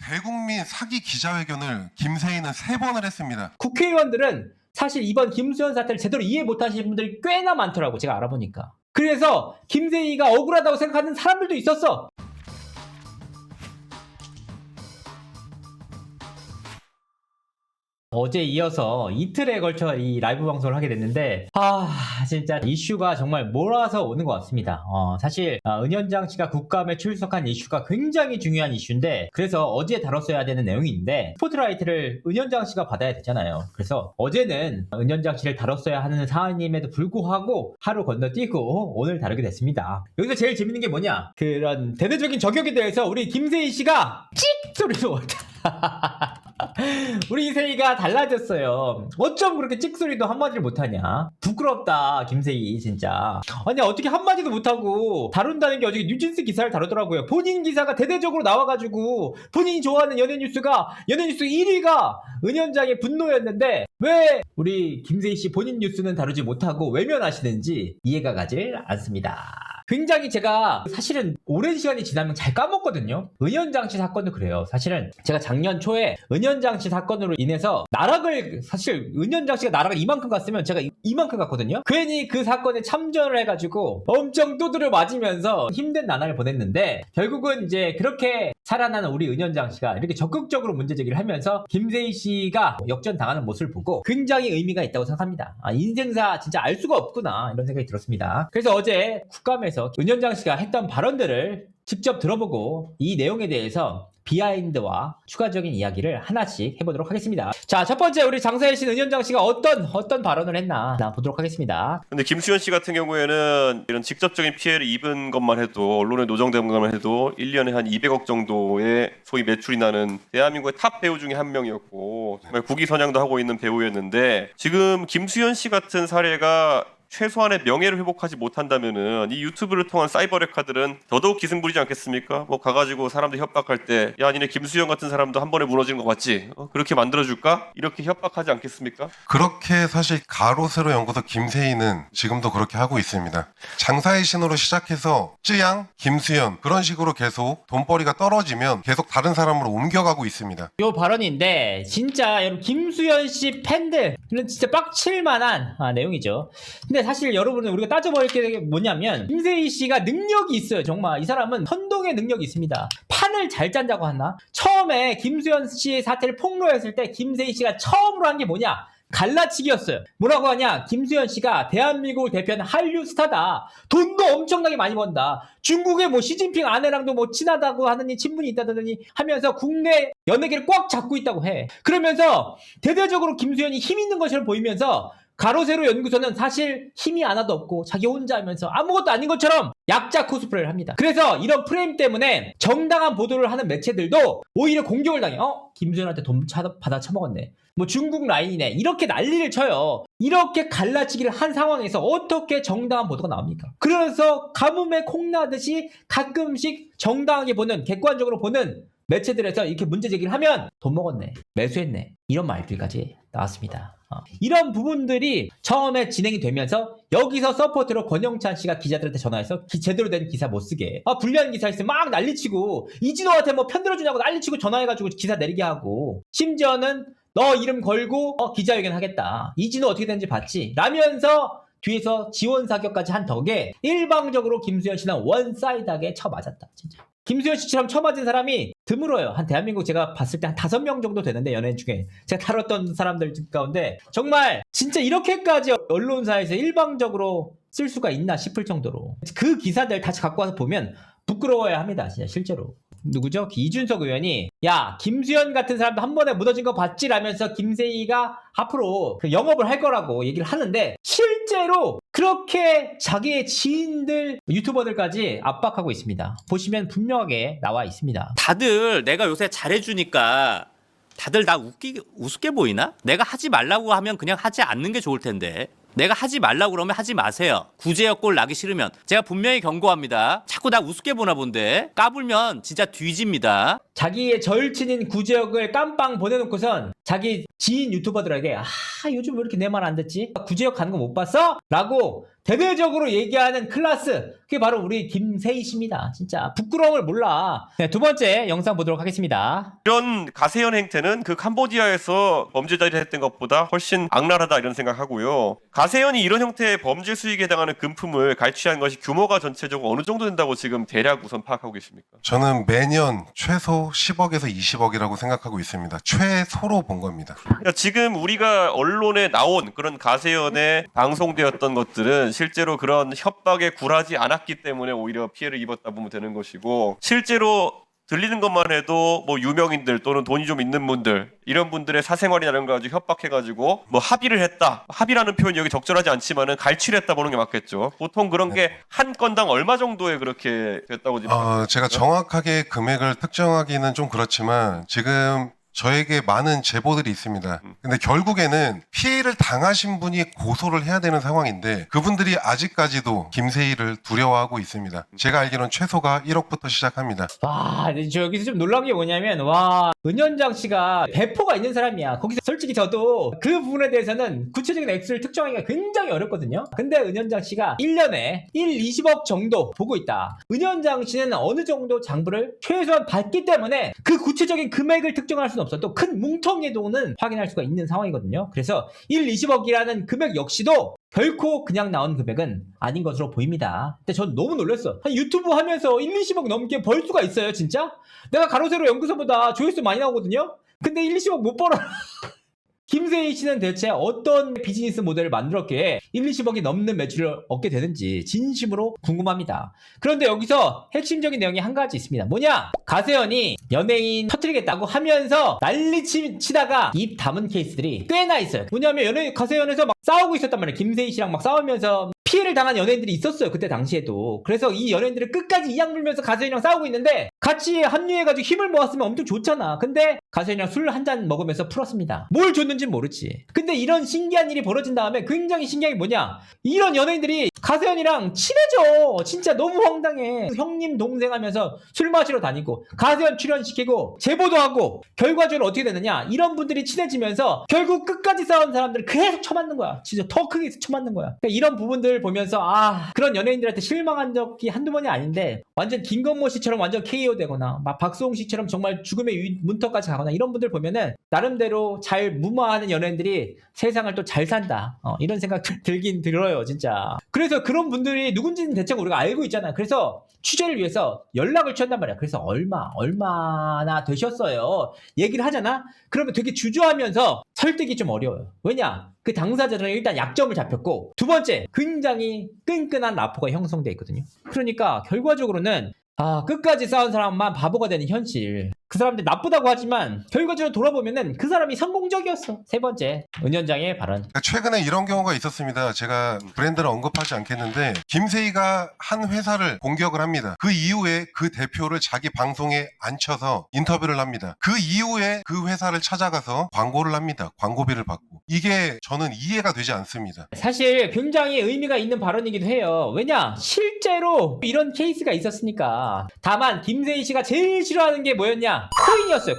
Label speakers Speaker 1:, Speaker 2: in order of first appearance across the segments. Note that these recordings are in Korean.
Speaker 1: 대국민 사기 기자회견을 김세희는 3번을 했습니다.
Speaker 2: 국회의원들은 사실 이번 김수현 사태를 제대로 이해 못하시는 분들이 꽤나 많더라고, 제가 알아보니까. 그래서 김세희가 억울하다고 생각하는 사람들도 있었어. 어제 이어서 이틀에 걸쳐 이 라이브 방송을 하게 됐는데 진짜 이슈가 정말 몰아서 오는 것 같습니다. 사실 은현장 씨가 국감에 출석한 이슈가 굉장히 중요한 이슈인데, 그래서 어제 다뤘어야 되는 내용인데 스포트라이트를 은현장 씨가 받아야 되잖아요. 그래서 어제는 은현장 씨를 다뤘어야 하는 사안임에도 불구하고 하루 건너뛰고 오늘 다루게 됐습니다. 여기서 제일 재밌는 게 뭐냐, 그런 대대적인 저격에 대해서 우리 김세희 씨가 찍 소리로 우리 이세희가 달라졌어요. 어쩜 그렇게 찍소리도 한마디를 못하냐. 부끄럽다 김세희 진짜. 아니 어떻게 한마디도 못하고 다룬다는 게 어저께 뉴진스 기사를 다루더라고요. 본인 기사가 대대적으로 나와가지고 본인이 좋아하는 연예뉴스가 연예뉴스 1위가 은현장의 분노였는데 왜 우리 김세희 씨 본인 뉴스는 다루지 못하고 외면하시는지 이해가 가질 않습니다. 굉장히 제가 사실은 오랜 시간이 지나면 잘 까먹거든요. 은현장 씨 사건도 그래요. 사실은 제가 작년 초에 은현장 씨 사건으로 인해서 나락을, 사실 은현장 씨가 나락을 이만큼 갔으면 제가 이만큼 갔거든요. 괜히 그 사건에 참전을 해가지고 엄청 두드려 맞으면서 힘든 나날을 보냈는데, 결국은 이제 그렇게 살아나는 우리 은현장 씨가 이렇게 적극적으로 문제 제기를 하면서 김세희 씨가 역전당하는 모습을 보고 굉장히 의미가 있다고 생각합니다. 인생사 진짜 알 수가 없구나 이런 생각이 들었습니다. 그래서 어제 국감에서 은현장 씨가 했던 발언들을 직접 들어보고 이 내용에 대해서 비하인드와 추가적인 이야기를 하나씩 해보도록 하겠습니다. 자, 첫 번째 우리 장사일 씨는 은현장 씨가 어떤 발언을 했나 보도록 하겠습니다.
Speaker 3: 근데 김수현 씨 같은 경우에는 이런 직접적인 피해를 입은 것만 해도, 언론에 노정된 것만 해도 1년에 한 200억 정도의 소위 매출이 나는 대한민국의 탑 배우 중에 한 명이었고, 정말 국위선양도 하고 있는 배우였는데, 지금 김수현 씨 같은 사례가 최소한의 명예를 회복하지 못한다면은 이 유튜브를 통한 사이버 레카들은 더더욱 기승 부리지 않겠습니까? 뭐 가가지고 사람들 협박할 때, 야 니네 김수현 같은 사람도 한 번에 무너지는 거 맞지? 그렇게 만들어줄까? 이렇게 협박하지 않겠습니까?
Speaker 1: 그렇게 사실 가로세로 연구소 김세희는 지금도 그렇게 하고 있습니다. 장사의 신으로 시작해서 쯔양, 김수현 그런 식으로 계속 돈벌이가 떨어지면 계속 다른 사람으로 옮겨가고 있습니다.
Speaker 2: 요 발언인데 진짜 여러분 김수현 씨 팬들은 진짜 빡칠 만한 내용이죠. 근데 사실 여러분은 우리가 따져볼 게 뭐냐면, 김세희 씨가 능력이 있어요. 정말 이 사람은 선동의 능력이 있습니다. 판을 잘 짠다고 하나? 처음에 김수현 씨의 사태를 폭로했을 때 김세희 씨가 처음으로 한 게 뭐냐? 갈라치기였어요. 뭐라고 하냐? 김수현 씨가 대한민국을 대표하는 한류 스타다. 돈도 엄청나게 많이 번다. 중국의 뭐 시진핑 아내랑도 뭐 친하다고 하느니 친분이 있다더니 하면서 국내 연예계를 꽉 잡고 있다고 해. 그러면서 대대적으로 김수현이 힘 있는 것처럼 보이면서 가로세로 연구소는 사실 힘이 하나도 없고 자기 혼자 하면서 아무것도 아닌 것처럼 약자 코스프레를 합니다. 그래서 이런 프레임 때문에 정당한 보도를 하는 매체들도 오히려 공격을 당해. 김수현한테 돈 받아 처먹었네. 뭐 중국 라인이네. 이렇게 난리를 쳐요. 이렇게 갈라치기를 한 상황에서 어떻게 정당한 보도가 나옵니까? 그래서 가뭄에 콩나듯이 가끔씩 정당하게 보는, 객관적으로 보는 매체들에서 이렇게 문제 제기를 하면 돈 먹었네, 매수했네, 이런 말들까지 나왔습니다. 이런 부분들이 처음에 진행이 되면서 여기서 서포트로 권영찬 씨가 기자들한테 전화해서 제대로 된 기사 못 쓰게, 불리한 기사 있으면 막 난리치고, 이진호한테 뭐 편들어주냐고 난리치고 전화해가지고 기사 내리게 하고, 심지어는 너 이름 걸고 기자회견 하겠다, 이진호 어떻게 되는지 봤지? 라면서 뒤에서 지원 사격까지 한 덕에 일방적으로 김수현 씨는 원사이드하게 쳐맞았다. 진짜 김수현 씨처럼 쳐맞은 사람이 드물어요. 한 대한민국 제가 봤을 때 한 5명 정도 되는데, 연예인 중에 제가 다뤘던 사람들 가운데 정말 진짜 이렇게까지 언론사에서 일방적으로 쓸 수가 있나 싶을 정도로 그 기사들 다시 갖고 와서 보면 부끄러워야 합니다. 진짜 실제로. 누구죠? 이준석 의원이 야 김수현 같은 사람도 한 번에 무너진 거 봤지? 라면서 김세희가 앞으로 그 영업을 할 거라고 얘기를 하는데, 실제로 그렇게 자기의 지인들, 유튜버들까지 압박하고 있습니다. 보시면 분명하게 나와 있습니다.
Speaker 4: 다들 내가 요새 잘해주니까 다들 나 우습게 보이나? 내가 하지 말라고 하면 그냥 하지 않는 게 좋을 텐데, 내가 하지 말라고 그러면 하지 마세요. 구제역 꼴 나기 싫으면. 제가 분명히 경고합니다. 자꾸 나 우습게 보나 본데 까불면 진짜 뒤집니다.
Speaker 2: 자기의 절친인 구제역을 깜빵 보내놓고선 자기 지인 유튜버들에게 요즘 왜 이렇게 내 말 안 듣지? 구제역 가는 거 못 봤어? 라고 대대적으로 얘기하는 클래스, 그게 바로 우리 김세희 씨입니다. 진짜 부끄러움을 몰라. 네, 두 번째 영상 보도록 하겠습니다.
Speaker 3: 이런 가세현 행태는 그 캄보디아에서 범죄자들이 했던 것보다 훨씬 악랄하다 이런 생각하고요. 가세현이 이런 형태의 범죄 수익에 해당하는 금품을 갈취한 것이 규모가 전체적으로 어느 정도 된다고 지금 대략 우선 파악하고 계십니까?
Speaker 1: 저는 매년 최소 10억에서 20억이라고 생각하고 있습니다. 최소로 본 겁니다.
Speaker 3: 그러니까 지금 우리가 언론에 나온 그런 가세현에 방송되었던 것들은 실제로 그런 협박에 굴하지 않았기 때문에 오히려 피해를 입었다 보면 되는 것이고, 실제로 들리는 것만 해도 뭐 유명인들 또는 돈이 좀 있는 분들, 이런 분들의 사생활이나 이런 거 가지고 협박해가지고 뭐 합의를 했다. 합의라는 표현이 여기 적절하지 않지만은 갈취를 했다 보는 게 맞겠죠. 보통 그런 게 한 건당 얼마 정도에 그렇게 됐다고 지금
Speaker 1: 제가 정확하게 금액을 특정하기는 좀 그렇지만 지금 저에게 많은 제보들이 있습니다. 근데 결국에는 피해를 당하신 분이 고소를 해야 되는 상황인데 그분들이 아직까지도 김세희를 두려워하고 있습니다. 제가 알기로는 최소가 1억부터 시작합니다.
Speaker 2: 와, 저 여기서 좀 놀라운 게 뭐냐면, 와, 은현장 씨가 배포가 있는 사람이야. 거기서 솔직히 저도 그 부분에 대해서는 구체적인 액수를 특정하기가 굉장히 어렵거든요. 근데 은현장 씨가 1년에 20억 정도 보고 있다. 은현장 씨는 어느 정도 장부를 최소한 받기 때문에 그 구체적인 금액을 특정할 수는 없어도 큰 뭉텅이도는 확인할 수가 있는 상황이거든요. 그래서 20억이라는 금액 역시도 결코 그냥 나온 금액은 아닌 것으로 보입니다. 근데 전 너무 놀랐어. 한 유튜브 하면서 20억 넘게 벌 수가 있어요, 진짜? 내가 가로세로 연구소보다 조회수 많이 나오거든요? 근데 20억 못 벌어. 김세희 씨는 대체 어떤 비즈니스 모델을 만들었기에 20억이 넘는 매출을 얻게 되는지 진심으로 궁금합니다. 그런데 여기서 핵심적인 내용이 한 가지 있습니다. 뭐냐? 가세현이 연예인 터뜨리겠다고 하면서 난리 치다가 입 다문 케이스들이 꽤나 있어요. 뭐냐면 가세현에서 막 싸우고 있었단 말이에요. 김세희 씨랑 막 싸우면서 피해를 당한 연예인들이 있었어요. 그때 당시에도. 그래서 이 연예인들을 끝까지 이악 물면서 가세현이랑 싸우고 있는데 같이 합류해가지고 힘을 모았으면 엄청 좋잖아. 근데 가세현이랑 술 한 잔 먹으면서 풀었습니다. 뭘 줬는지는 모르지. 근데 이런 신기한 일이 벌어진 다음에 굉장히 신기한 게 뭐냐? 이런 연예인들이 가세현이랑 친해져. 진짜 너무 황당해. 형님 동생 하면서 술 마시러 다니고 가세현 출연시키고 제보도 하고 결과적으로 어떻게 되느냐? 이런 분들이 친해지면서 결국 끝까지 싸운 사람들을 계속 쳐맞는 거야. 진짜 더 크게 쳐맞는 거야. 그러니까 이런 부분들 보면서 그런 연예인들한테 실망한 적이 한두 번이 아닌데 완전 김건모 씨처럼 완전 KO 되거나 막 박수홍 씨처럼 정말 죽음의 문턱까지 가거나 이런 분들 보면은 나름대로 잘 무마하는 연예인들이 세상을 또 잘 산다. 이런 생각 들긴 들어요, 진짜. 그래서 그런 분들이 누군지는 대충 우리가 알고 있잖아. 그래서 취재를 위해서 연락을 취한단 말이야. 그래서 얼마나 되셨어요? 얘기를 하잖아? 그러면 되게 주저하면서 설득이 좀 어려워요. 왜냐? 그 당사자들은 일단 약점을 잡혔고, 두 번째, 굉장히 끈끈한 라포가 형성돼 있거든요. 그러니까 결과적으로는 끝까지 싸운 사람만 바보가 되는 현실. 그 사람들 나쁘다고 하지만 결과적으로 돌아보면은 그 사람이 성공적이었어. 세 번째, 은현장의 발언.
Speaker 1: 최근에 이런 경우가 있었습니다. 제가 브랜드를 언급하지 않겠는데 김세희가 한 회사를 공격을 합니다. 그 이후에 그 대표를 자기 방송에 앉혀서 인터뷰를 합니다. 그 이후에 그 회사를 찾아가서 광고를 합니다. 광고비를 받고. 이게 저는 이해가 되지 않습니다.
Speaker 2: 사실 굉장히 의미가 있는 발언이기도 해요. 왜냐? 실제로 이런 케이스가 있었으니까. 다만 김세희 씨가 제일 싫어하는 게 뭐였냐? 코인이었어요.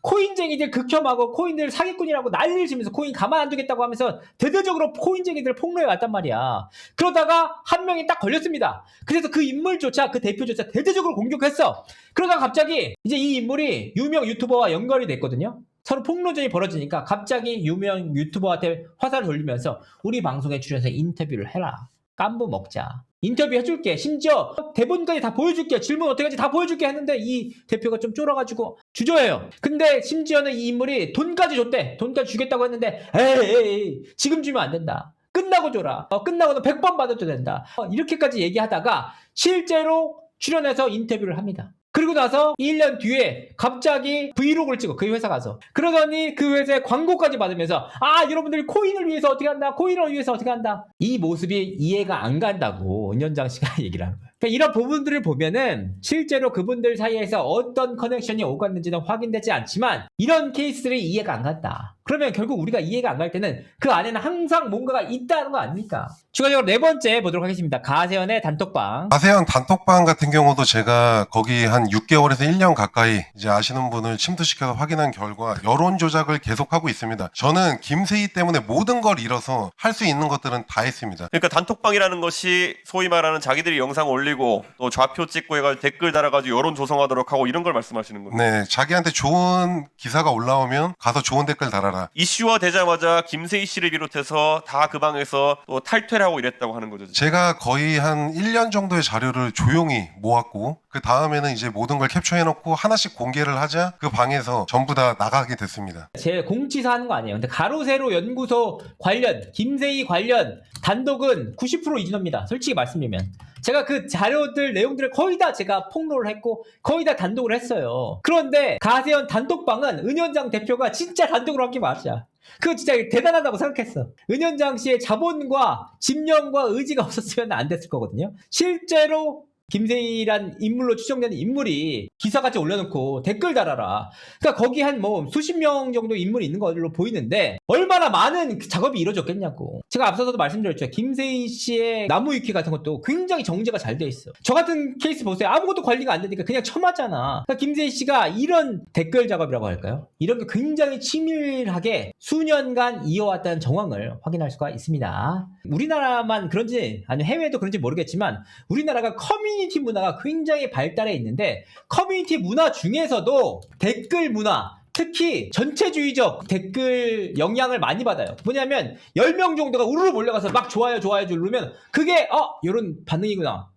Speaker 2: 코인쟁이들 극혐하고 코인들 사기꾼이라고 난리를 치면서 코인 가만 안 두겠다고 하면서 대대적으로 코인쟁이들을 폭로해 왔단 말이야. 그러다가 한 명이 딱 걸렸습니다. 그래서 그 인물조차, 그 대표조차 대대적으로 공격했어. 그러다가 갑자기 이제 이 인물이 유명 유튜버와 연결이 됐거든요. 서로 폭로전이 벌어지니까 갑자기 유명 유튜버한테 화살을 돌리면서 우리 방송에 출연해서 인터뷰를 해라. 깐부 먹자. 인터뷰 해줄게. 심지어 대본까지 다 보여줄게. 질문 어떻게 하는지 다 보여줄게 했는데 이 대표가 좀 쫄아가지고 주저해요. 근데 심지어는 이 인물이 돈까지 줬대. 돈까지 주겠다고 했는데 에이 지금 주면 안 된다. 끝나고 줘라. 끝나고는 100번 받아도 된다. 이렇게까지 얘기하다가 실제로 출연해서 인터뷰를 합니다. 그리고 나서 1년 뒤에 갑자기 브이로그를 찍어, 그 회사 가서. 그러더니 그 회사에 광고까지 받으면서 여러분들 코인을 위해서 어떻게 한다, 코인을 위해서 어떻게 한다. 이 모습이 이해가 안 간다고 은현장 씨가 얘기를 하는 거예요. 그러니까 이런 부분들을 보면은 실제로 그분들 사이에서 어떤 커넥션이 오갔는지는 확인되지 않지만 이런 케이스들이 이해가 안 간다. 그러면 결국 우리가 이해가 안 갈 때는 그 안에는 항상 뭔가가 있다는 거 아닙니까? 추가적으로 네 번째 보도록 하겠습니다. 가세현의 단톡방.
Speaker 1: 가세현 단톡방 같은 경우도 제가 거기 한 6개월에서 1년 가까이 이제 아시는 분을 침투시켜서 확인한 결과 여론 조작을 계속하고 있습니다. 저는 김세희 때문에 모든 걸 잃어서 할 수 있는 것들은 다 했습니다.
Speaker 3: 그러니까 단톡방이라는 것이 소위 말하는 자기들이 영상 올리고 또 좌표 찍고 해가지고 댓글 달아가지고 여론 조성하도록 하고 이런 걸 말씀하시는 거예요.
Speaker 1: 네, 자기한테 좋은 기사가 올라오면 가서 좋은 댓글 달아라.
Speaker 3: 이슈화 되자마자 김세희 씨를 비롯해서 다 그 방에서 또 탈퇴를 하고 이랬다고 하는 거죠.
Speaker 1: 제가 거의 한 1년 정도의 자료를 조용히 모았고 그 다음에는 이제 모든 걸 캡처해놓고 하나씩 공개를 하자 그 방에서 전부 다 나가게 됐습니다.
Speaker 2: 제 공지사 하는 거 아니에요. 근데 가로세로 연구소 관련, 김세희 관련 단독은 90% 이진호입니다. 솔직히 말씀드리면. 제가 그 자료들, 내용들을 거의 다 제가 폭로를 했고 거의 다 단독을 했어요. 그런데 가세현 단톡방은 은현장 대표가 진짜 단독으로 한 게 맞아. 그거 진짜 대단하다고 생각했어. 은현장 씨의 자본과 집념과 의지가 없었으면 안 됐을 거거든요. 실제로 김세희란 인물로 추정되는 인물이 기사같이 올려놓고 댓글 달아라. 그러니까 거기 한 뭐 수십 명 정도 인물이 있는 걸로 보이는데 얼마나 많은 작업이 이루어졌겠냐고. 제가 앞서서도 말씀드렸죠. 김세희 씨의 나무 위키 같은 것도 굉장히 정제가 잘 돼 있어. 저 같은 케이스 보세요. 아무것도 관리가 안 되니까 그냥 처맞잖아. 그러니까 김세희 씨가 이런 댓글 작업이라고 할까요? 이런 게 굉장히 치밀하게 수년간 이어왔다는 정황을 확인할 수가 있습니다. 우리나라만 그런지 아니면 해외도 그런지 모르겠지만 우리나라가 커뮤니티 문화가 굉장히 발달해 있는데 커뮤니티 문화 중에서도 댓글 문화 특히 전체주의적 댓글 영향을 많이 받아요. 뭐냐면 10명 정도가 우르르 몰려가서 막 좋아요 누르면 그게 이런 반응이구나.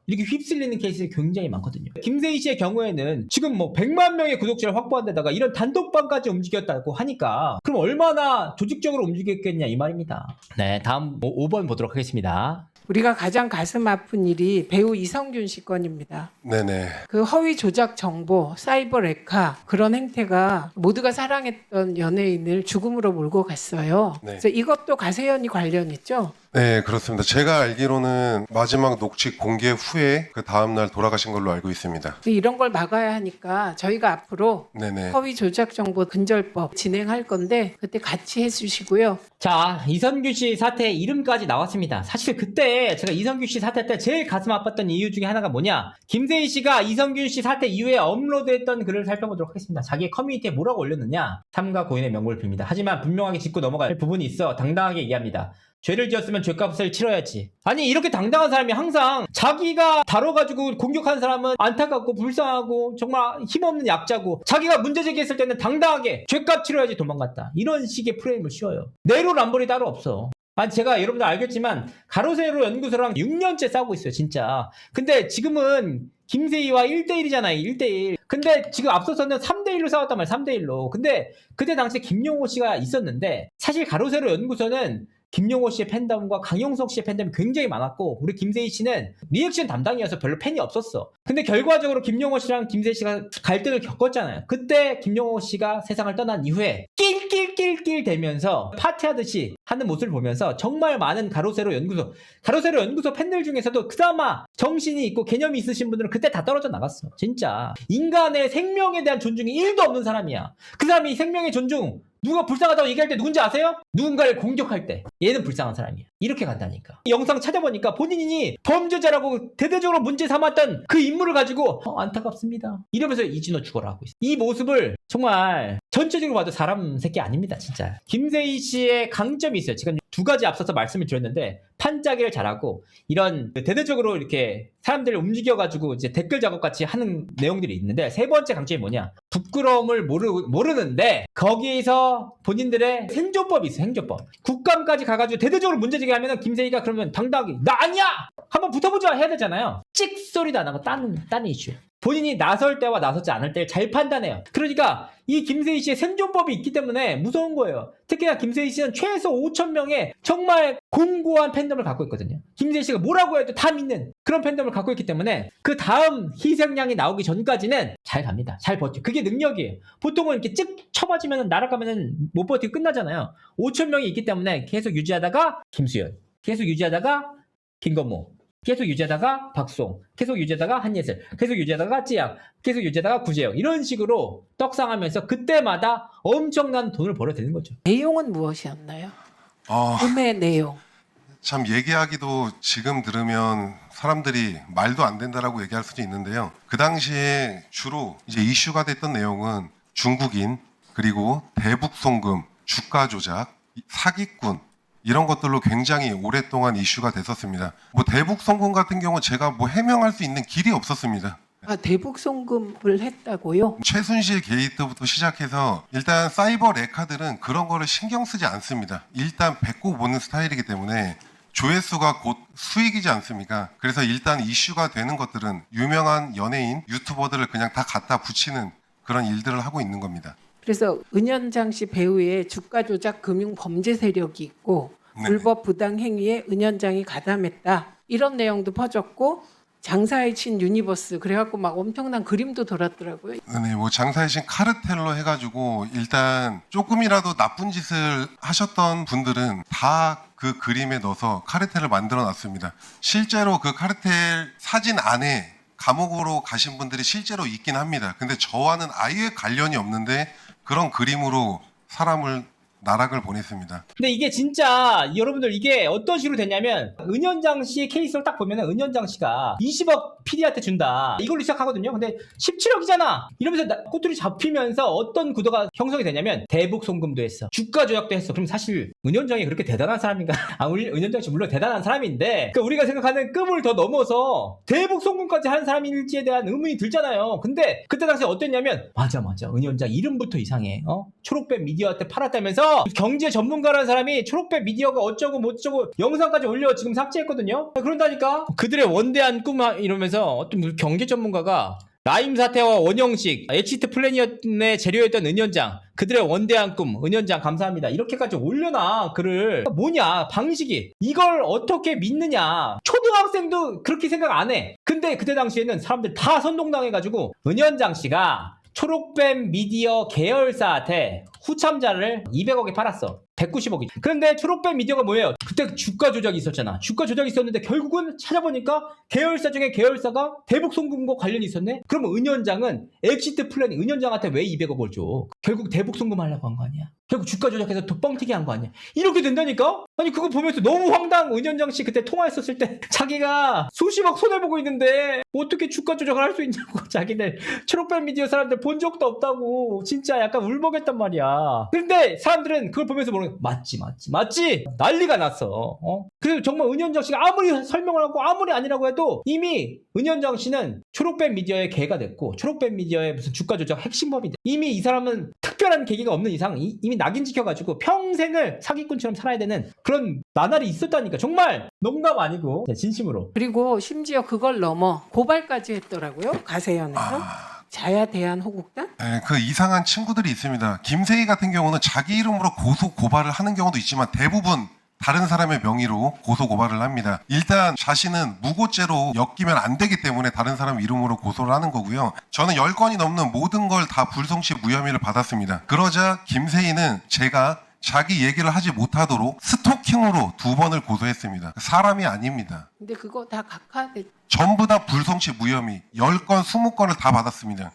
Speaker 2: 이렇게 휩쓸리는 케이스가 굉장히 많거든요. 김세희 씨의 경우에는 지금 뭐 100만 명의 구독자를 확보한 데다가 이런 단톡방까지 움직였다고 하니까 그럼 얼마나 조직적으로 움직였겠냐 이 말입니다. 네, 다음 5번 보도록 하겠습니다.
Speaker 5: 우리가 가장 가슴 아픈 일이 배우 이성균 씨 건입니다.
Speaker 1: 네네.
Speaker 5: 그 허위 조작 정보, 사이버 레카 그런 행태가 모두가 사랑했던 연예인을 죽음으로 몰고 갔어요.
Speaker 1: 네.
Speaker 5: 그래서 이것도 가세현이 관련 있죠?
Speaker 1: 네, 그렇습니다. 제가 알기로는 마지막 녹취 공개 후에 그 다음날 돌아가신 걸로 알고 있습니다.
Speaker 5: 이런 걸 막아야 하니까 저희가 앞으로
Speaker 1: 네네.
Speaker 5: 허위 조작 정보 근절법 진행할 건데 그때 같이 해주시고요.
Speaker 2: 자, 이성균 씨 사태 이름까지 나왔습니다. 사실 그때 제가 이성균 씨 사태 때 제일 가슴 아팠던 이유 중에 하나가 뭐냐? 김세희 씨가 이성균 씨 사태 이후에 업로드했던 글을 살펴보도록 하겠습니다. 자기 커뮤니티에 뭐라고 올렸느냐? 삼가 고인의 명복을 빕니다. 하지만 분명하게 짚고 넘어갈 부분이 있어 당당하게 얘기합니다. 죄를 지었으면 죄값을 치러야지. 아니 이렇게 당당한 사람이 항상 자기가 다뤄가지고 공격한 사람은 안타깝고 불쌍하고 정말 힘없는 약자고 자기가 문제 제기했을 때는 당당하게 죄값 치러야지 도망갔다. 이런 식의 프레임을 씌워요. 내로남불이 따로 없어. 아니 제가 여러분들 알겠지만 가로세로 연구소랑 6년째 싸우고 있어요 진짜. 근데 지금은 김세희와 1대1이잖아요 1대1. 근데 지금 앞서서는 3대1로 싸웠단 말이에요 3대1로. 근데 그때 당시에 김용호 씨가 있었는데 사실 가로세로 연구소는 김용호 씨의 팬덤과 강용석 씨의 팬덤이 굉장히 많았고 우리 김세희 씨는 리액션 담당이어서 별로 팬이 없었어. 근데 결과적으로 김용호 씨랑 김세희 씨가 갈등을 겪었잖아요. 그때 김용호 씨가 세상을 떠난 이후에 낄낄낄낄 대면서 파티하듯이 하는 모습을 보면서 정말 많은 가로세로 연구소 팬들 중에서도 그나마 정신이 있고 개념이 있으신 분들은 그때 다 떨어져 나갔어. 진짜 인간의 생명에 대한 존중이 1도 없는 사람이야. 그 사람이 생명의 존중 누가 불쌍하다고 얘기할 때 누군지 아세요? 누군가를 공격할 때 얘는 불쌍한 사람이야. 이렇게 간다니까. 이 영상 찾아보니까 본인이 범죄자라고 대대적으로 문제 삼았던 그 인물을 가지고 안타깝습니다 이러면서 이진호 죽어라 하고 있어. 이 모습을 정말 전체적으로 봐도 사람 새끼 아닙니다 진짜. 김세희 씨의 강점이 있어요. 지금 두 가지 앞서서 말씀을 드렸는데 판짜기를 잘하고 이런 대대적으로 이렇게 사람들을 움직여가지고 이제 댓글 작업 같이 하는 내용들이 있는데 세 번째 강점이 뭐냐? 부끄러움을 모르는데 거기에서 본인들의 생존법이 있어요. 생존법. 국감까지 가가지고 대대적으로 문제 제기하면은 김세희가 그러면 당당하게 나 아니야! 한번 붙어보자 해야 되잖아요. 찍 소리도 안 하고 딴 이슈. 본인이 나설 때와 나서지 않을 때를 잘 판단해요. 그러니까 이 김세희 씨의 생존법이 있기 때문에 무서운 거예요. 특히나 김세희 씨는 최소 5,000명의 정말 공고한 팬덤을 갖고 있거든요. 김세희 씨가 뭐라고 해도 다 믿는 그런 팬덤을 갖고 있기 때문에 그 다음 희생양이 나오기 전까지는 잘 갑니다. 잘 버텨. 그게 능력이에요. 보통은 이렇게 찍 쳐맞으면 날아가면 못 버티고 끝나잖아요. 5,000명이 있기 때문에 계속 유지하다가 김수현, 계속 유지하다가 김건모, 계속 유지하다가 박송, 계속 유지하다가 한예슬, 계속 유지하다가 찌양, 계속 유지하다가 구재영 이런 식으로 떡상하면서 그때마다 엄청난 돈을 벌어야 되는 거죠.
Speaker 5: 내용은 무엇이었나요?
Speaker 1: 어,
Speaker 5: 음의 내용.
Speaker 1: 참 얘기하기도 지금 들으면 사람들이 말도 안 된다라고 얘기할 수도 있는데요. 그 당시에 주로 이제 이슈가 됐던 내용은 중국인, 그리고 대북 송금, 주가 조작, 사기꾼 이런 것들로 굉장히 오랫동안 이슈가 됐었습니다. 뭐 대북 송금 같은 경우 제가 뭐 해명할 수 있는 길이 없었습니다.
Speaker 5: 아, 대북 송금을 했다고요?
Speaker 1: 최순실 게이트부터 시작해서 일단 사이버 레카들은 그런 거를 신경 쓰지 않습니다. 일단 뱉고 보는 스타일이기 때문에 조회수가 곧 수익이지 않습니까? 그래서 일단 이슈가 되는 것들은 유명한 연예인, 유튜버들을 그냥 다 갖다 붙이는 그런 일들을 하고 있는 겁니다.
Speaker 5: 그래서 은현장 씨 배후에 주가 조작 금융 범죄 세력이 있고
Speaker 1: 네.
Speaker 5: 불법 부당 행위에 은현장이 가담했다. 이런 내용도 퍼졌고 장사의 친 유니버스 그래갖고 막 엄청난 그림도 돌았더라고요.
Speaker 1: 네, 뭐 장사의 신 카르텔로 해가지고 일단 조금이라도 나쁜 짓을 하셨던 분들은 다 그 그림에 넣어서 카르텔을 만들어 놨습니다. 실제로 그 카르텔 사진 안에 감옥으로 가신 분들이 실제로 있긴 합니다. 근데 저와는 아예 관련이 없는데 그런 그림으로 사람을 나락을 보냈습니다.
Speaker 2: 근데 이게 진짜 여러분들 이게 어떤 식으로 됐냐면 은현장 씨의 케이스를 딱 보면은 은현장 씨가 20억 PD한테 준다 이걸로 시작하거든요. 근데 17억이잖아 이러면서 꼬투리 잡히면서 어떤 구도가 형성이 되냐면 대북 송금도 했어, 주가 조작도 했어. 그럼 사실 은현장이 그렇게 대단한 사람인가? 우리 은현장 씨 물론 대단한 사람인데 그러니까 우리가 생각하는 급을 더 넘어서 대북 송금까지 한 사람일지에 대한 의문이 들잖아요. 근데 그때 당시에 어땠냐면 맞아 은현장 이름부터 이상해. 초록뱀 미디어한테 팔았다면서 경제 전문가라는 사람이 초록뱀 미디어가 어쩌고 뭐쩌고 영상까지 올려 지금 삭제했거든요. 그런다니까 그들의 원대한 꿈 이러면서 어떤 경제 전문가가 라임 사태와 원형식, 엑시트 플래닛의 재료였던 은현장, 그들의 원대한 꿈, 은현장 감사합니다. 이렇게까지 올려놔 글을. 뭐냐 방식이. 이걸 어떻게 믿느냐. 초등학생도 그렇게 생각 안 해. 근데 그때 당시에는 사람들 다 선동당해가지고 은현장 씨가 초록뱀 미디어 계열사한테 후참자를 200억에 팔았어. 190억이. 그런데 초록뱀 미디어가 뭐예요? 그때 주가 조작이 있었잖아. 주가 조작이 있었는데 결국은 찾아보니까 계열사 중에 계열사가 대북 송금과 관련이 있었네? 그러면 은현장은 엑시트 플랜이 은현장한테 왜 200억을 줘? 결국 대북 송금하려고 한 거 아니야? 결국 주가 조작해서 또 뻥튀기 한 거 아니야? 이렇게 된다니까? 아니 그거 보면서 너무 황당. 은현장 씨 그때 통화했었을 때 자기가 수십억 손해보고 있는데 어떻게 주가 조작을 할 수 있냐고 자기들 초록뱀 미디어 사람들 본 적도 없다고 진짜 약간 울먹였단 말이야. 근데 사람들은 그걸 보면서 모르는 맞지 난리가 났어. 그래서 정말 은현장 씨가 아무리 설명을 하고 아무리 아니라고 해도 이미 은현장 씨는 초록뱀 미디어의 개가 됐고 초록뱀 미디어의 무슨 주가 조작 핵심범이 돼. 이미 이 사람은 특별한 계기가 없는 이상 이미 낙인 찍혀가지고 평생을 사기꾼처럼 살아야 되는 그런 나날이 있었다니까. 정말 농담 아니고 진심으로.
Speaker 5: 그리고 심지어 그걸 넘어 고발까지 했더라고요. 가세연에서. 자야 대한호국단?
Speaker 1: 네, 그 이상한 친구들이 있습니다. 김세희 같은 경우는 자기 이름으로 고소 고발을 하는 경우도 있지만 대부분 다른 사람의 명의로 고소 고발을 합니다. 일단 자신은 무고죄로 엮이면 안 되기 때문에 다른 사람 이름으로 고소를 하는 거고요. 저는 10건이 넘는 모든 걸 다 불송치 무혐의를 받았습니다. 그러자 김세희는 제가 자기 얘기를 하지 못하도록 스토킹으로 2번을 고소했습니다. 사람이 아닙니다.
Speaker 5: 근데 그거 다 각하됐.
Speaker 1: 전부 다 불송치 무혐의 10건, 20건을 다 받았습니다.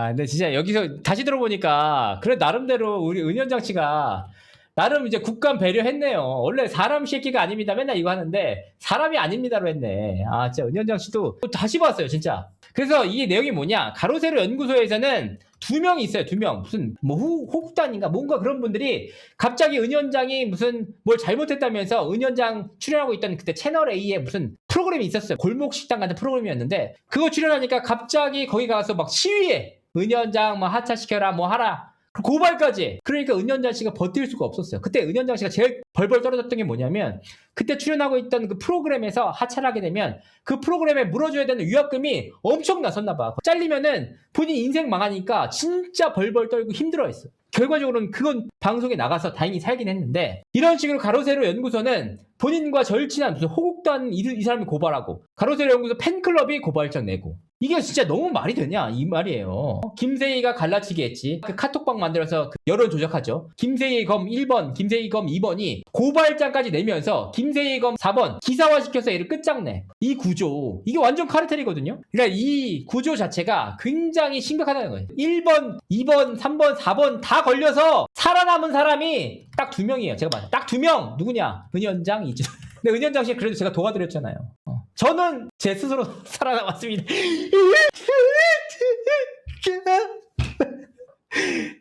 Speaker 2: 근데 진짜 여기서 다시 들어보니까 그래 나름대로 우리 은현장 씨가 나름 이제 국감 배려했네요. 원래 사람 새끼가 아닙니다. 맨날 이거 하는데 사람이 아닙니다로 했네. 진짜 은현장 씨도 또 다시 봤어요, 진짜. 그래서 이 내용이 뭐냐? 가로세로 연구소에서는 2명이 있어요. 2명. 무슨 뭐 호국단인가 뭔가 그런 분들이 갑자기 은현장이 무슨 뭘 잘못했다면서 은현장 출연하고 있던 그때 채널 A에 무슨 프로그램이 있었어요. 골목 식당 같은 프로그램이었는데 그거 출연하니까 갑자기 거기 가서 막 시위해. 은현장 뭐 하차시켜라 뭐 하라. 고발까지. 그러니까 은현장 씨가 버틸 수가 없었어요. 그때 은현장 씨가 제일 벌벌 떨어졌던 게 뭐냐면 그때 출연하고 있던 그 프로그램에서 하차를 하게 되면 그 프로그램에 물어줘야 되는 위약금이 엄청 나섰나 봐. 잘리면은 본인 인생 망하니까 진짜 벌벌 떨고 힘들어했어. 결과적으로는 그건 방송에 나가서 다행히 살긴 했는데 이런 식으로 가로세로 연구소는 본인과 절친한 무슨 호국단 이 사람이 고발하고 가로세로 연구소 팬클럽이 고발장 내고 이게 진짜 너무 말이 되냐 이 말이에요. 김세희가 갈라치기 했지. 그 카톡방 만들어서 그 여론 조작하죠. 김세희 검 1번, 김세희 검 2번이 고발장까지 내면서 김세희 검 4번 기사화시켜서 얘를 끝장내. 이 구조 이게 완전 카르텔이거든요. 그러니까 이 구조 자체가 굉장히 심각하다는 거예요. 1번, 2번, 3번, 4번 다 걸려서 살아남은 사람이 딱 2명이에요. 제가 봤을 때 딱 2명. 누구냐? 은현장, 이준호. 근데 은현장 씨 그래도 제가 도와드렸잖아요. 저는 제 스스로 살아남았습니다.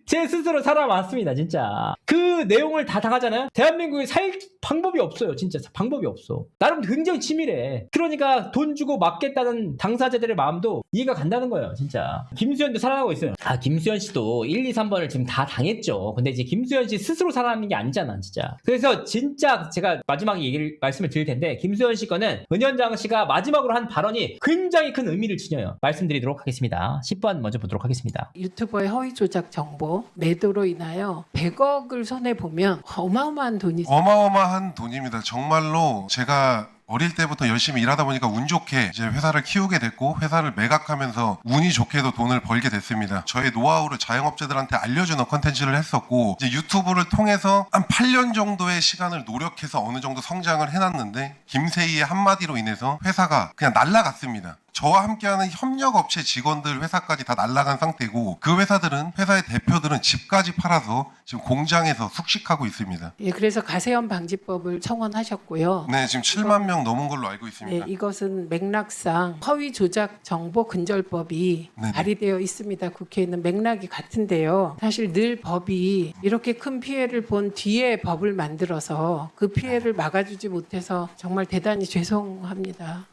Speaker 2: 제 스스로 살아남았습니다. 진짜 그 내용을 다 당하잖아요. 대한민국에 살 방법이 없어요. 진짜 방법이 없어. 나름 굉장히 치밀해. 그러니까 돈 주고 맞겠다는 당사자들의 마음도 이해가 간다는 거예요. 진짜 김수현도 살아나고 있어요. 아 김수현 씨도 1, 2, 3번을 지금 다 당했죠. 근데 이제 김수현 씨 스스로 살아남는 게 아니잖아. 진짜. 그래서 진짜 제가 마지막에 말씀을 드릴 텐데 김수현 씨 거는 은현장 씨가 마지막으로 한 발언이 굉장히 큰 의미를 지녀요. 말씀드리도록 하겠습니다. 10번 먼저 보도록 하겠습니다.
Speaker 5: 유튜버의 허위 조작 정보 매도로 인하여 100억을 손해 보면 어마어마한 돈이
Speaker 1: 어마어마한 돈입니다. 정말로 제가 어릴 때부터 열심히 일하다 보니까 운 좋게 이제 회사를 키우게 됐고 회사를 매각하면서 운이 좋게도 돈을 벌게 됐습니다. 저의 노하우를 자영업자들한테 알려주는 컨텐츠를 했었고 이제 유튜브를 통해서 한 8년 정도의 시간을 노력해서 어느 정도 성장을 해놨는데 김세희의 한마디로 인해서 회사가 그냥 날아갔습니다. 저와 함께하는 협력업체 직원들 회사까지 다 날아간 상태고 그 회사의 대표들은 집까지 팔아서 지금 공장에서 숙식하고 있습니다.
Speaker 5: 예, 그래서 가세현 방지법을 청원하셨고요.
Speaker 1: 네, 지금 7만 명 넘은 걸로 알고 있습니다.
Speaker 5: 네, 이것은 맥락상 허위 조작 정보 근절법이
Speaker 1: 네네.
Speaker 5: 발의되어 있습니다. 국회에는 맥락이 같은데요. 사실 늘 법이 이렇게 큰 피해를 본 뒤에 법을 만들어서 그 피해를 막아주지 못해서 정말 대단히 죄송합니다.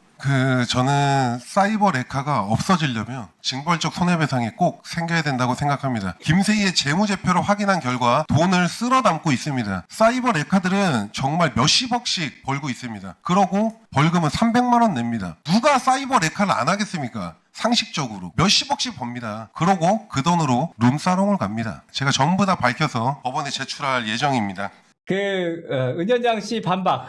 Speaker 1: 저는 사이버 레카가 없어지려면 징벌적 손해배상이 꼭 생겨야 된다고 생각합니다. 김세희의 재무제표를 확인한 결과 돈을 쓸어 담고 있습니다. 사이버 레카들은 정말 몇십억씩 벌고 있습니다. 그러고 벌금은 300만 원 냅니다. 누가 사이버 레카를 안 하겠습니까? 상식적으로 몇십억씩 법니다. 그러고 그 돈으로 룸사롱을 갑니다. 제가 전부 다 밝혀서 법원에 제출할 예정입니다.
Speaker 2: 은현장 씨 반박.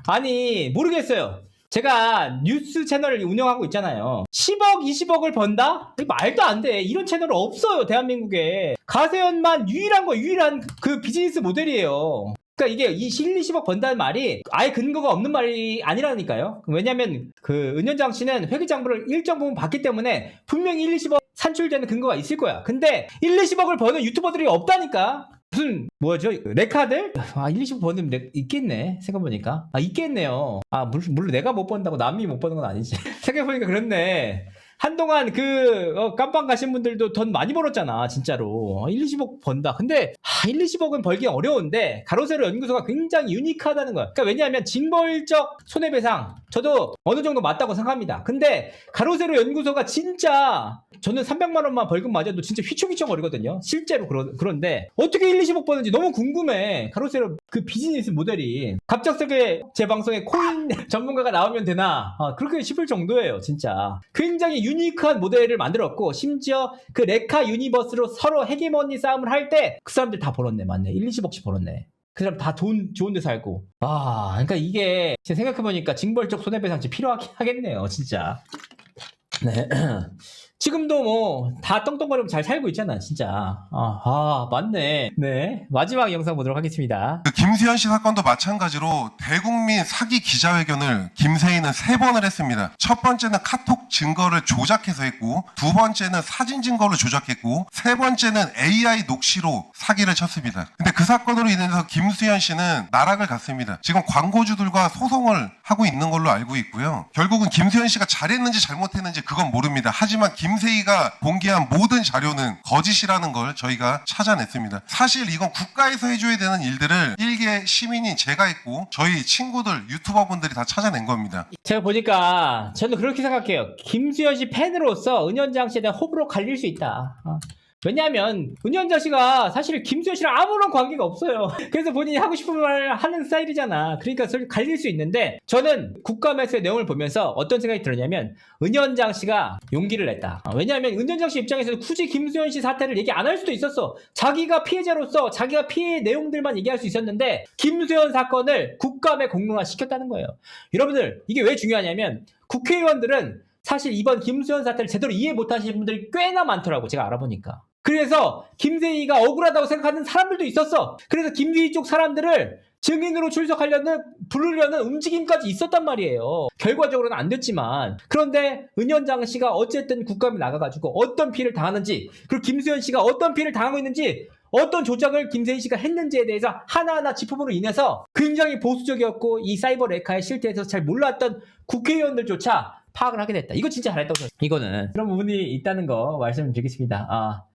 Speaker 2: 아니 모르겠어요. 제가 뉴스 채널을 운영하고 있잖아요. 10억, 20억을 번다? 말도 안 돼. 이런 채널 없어요, 대한민국에. 가세현만 유일한 그 비즈니스 모델이에요. 그러니까 이게 1, 20억 번다는 말이 아예 근거가 없는 말이 아니라니까요. 왜냐면 그 은현장 씨는 회계장부를 일정 부분 봤기 때문에 분명히 1, 20억 산출되는 근거가 있을 거야. 근데 1, 20억을 버는 유튜버들이 없다니까. 무슨 뭐죠? 레카들? 1, 20억 버는 있겠네. 생각해보니까. 있겠네요. 물론 내가 못 번다고 남이 못 버는 건 아니지. 생각해보니까 그렇네. 한동안 깜빵 가신 분들도 돈 많이 벌었잖아, 진짜로. 1, 20억 번다. 근데 1, 20억은 벌기 어려운데 가로세로 연구소가 굉장히 유니크하다는 거야. 그러니까 왜냐하면 징벌적 손해배상 저도 어느 정도 맞다고 생각합니다. 근데 가로세로 연구소가 진짜 저는 300만 원만 벌금 맞아도 진짜 휘청휘청거리거든요. 실제로 그런데 어떻게 1, 20억 버는지 너무 궁금해. 가로세로 그 비즈니스 모델이. 갑작스럽게 제 방송에 코인 전문가가 나오면 되나 그렇게 싶을 정도예요. 진짜 굉장히 유니크한 모델을 만들었고 심지어 그 레카 유니버스로 서로 헤게모니 싸움을 할 때 그 사람들 다 벌었네. 맞네. 1, 20억씩 벌었네. 그 사람 다 돈 좋은 데 살고. 그러니까 이게 제가 생각해보니까 징벌적 손해배상이 필요하겠네요. 진짜. 네. 지금도 뭐 다 떵떵거리고 잘 살고 있잖아 진짜. 맞네. 네, 마지막 영상 보도록 하겠습니다.
Speaker 1: 김수현 씨 사건도 마찬가지로 대국민 사기 기자회견을 김세희는 3번을 했습니다. 첫 번째는 카톡 증거를 조작해서 했고, 두 번째는 사진 증거를 조작했고, 세 번째는 AI 녹취로 사기를 쳤습니다. 근데 그 사건으로 인해서 김수현 씨는 나락을 갔습니다. 지금 광고주들과 소송을 하고 있는 걸로 알고 있고요. 결국은 김수현 씨가 잘했는지 잘못했는지 그건 모릅니다. 하지만 김세희가 공개한 모든 자료는 거짓이라는 걸 저희가 찾아냈습니다. 사실 이건 국가에서 해줘야 되는 일들을 일개 시민인 제가 했고 저희 친구들 유튜버분들이 다 찾아낸 겁니다.
Speaker 2: 제가 보니까 저는 그렇게 생각해요. 김수현 씨 팬으로서 은현장 씨에 대한 호불호 갈릴 수 있다. 왜냐하면 은현장 씨가 사실 김수현 씨랑 아무런 관계가 없어요. 그래서 본인이 하고 싶은 말 하는 스타일이잖아. 그러니까 갈릴 수 있는데 저는 국감에서의 내용을 보면서 어떤 생각이 들었냐면 은현장 씨가 용기를 냈다. 왜냐하면 은현장 씨 입장에서는 굳이 김수현 씨 사태를 얘기 안 할 수도 있었어. 자기가 피해자로서 자기가 피해 내용들만 얘기할 수 있었는데 김수현 사건을 국감에 공론화 시켰다는 거예요. 여러분들 이게 왜 중요하냐면 국회의원들은 사실 이번 김수현 사태를 제대로 이해 못하시는 분들이 꽤나 많더라고, 제가 알아보니까. 그래서 김세희가 억울하다고 생각하는 사람들도 있었어. 그래서 김세희 쪽 사람들을 증인으로 부르려는 움직임까지 있었단 말이에요. 결과적으로는 안 됐지만. 그런데 은현장 씨가 어쨌든 국감에 나가가지고 어떤 피해를 당하는지, 그리고 김수현 씨가 어떤 피해를 당하고 있는지, 어떤 조작을 김세희 씨가 했는지에 대해서 하나하나 짚음으로 인해서 굉장히 보수적이었고 이 사이버 레카의 실태에 대해서 잘 몰랐던 국회의원들조차 파악을 하게 됐다. 이거 진짜 잘했다고 생각해요. 이거는 그런 부분이 있다는 거 말씀드리겠습니다.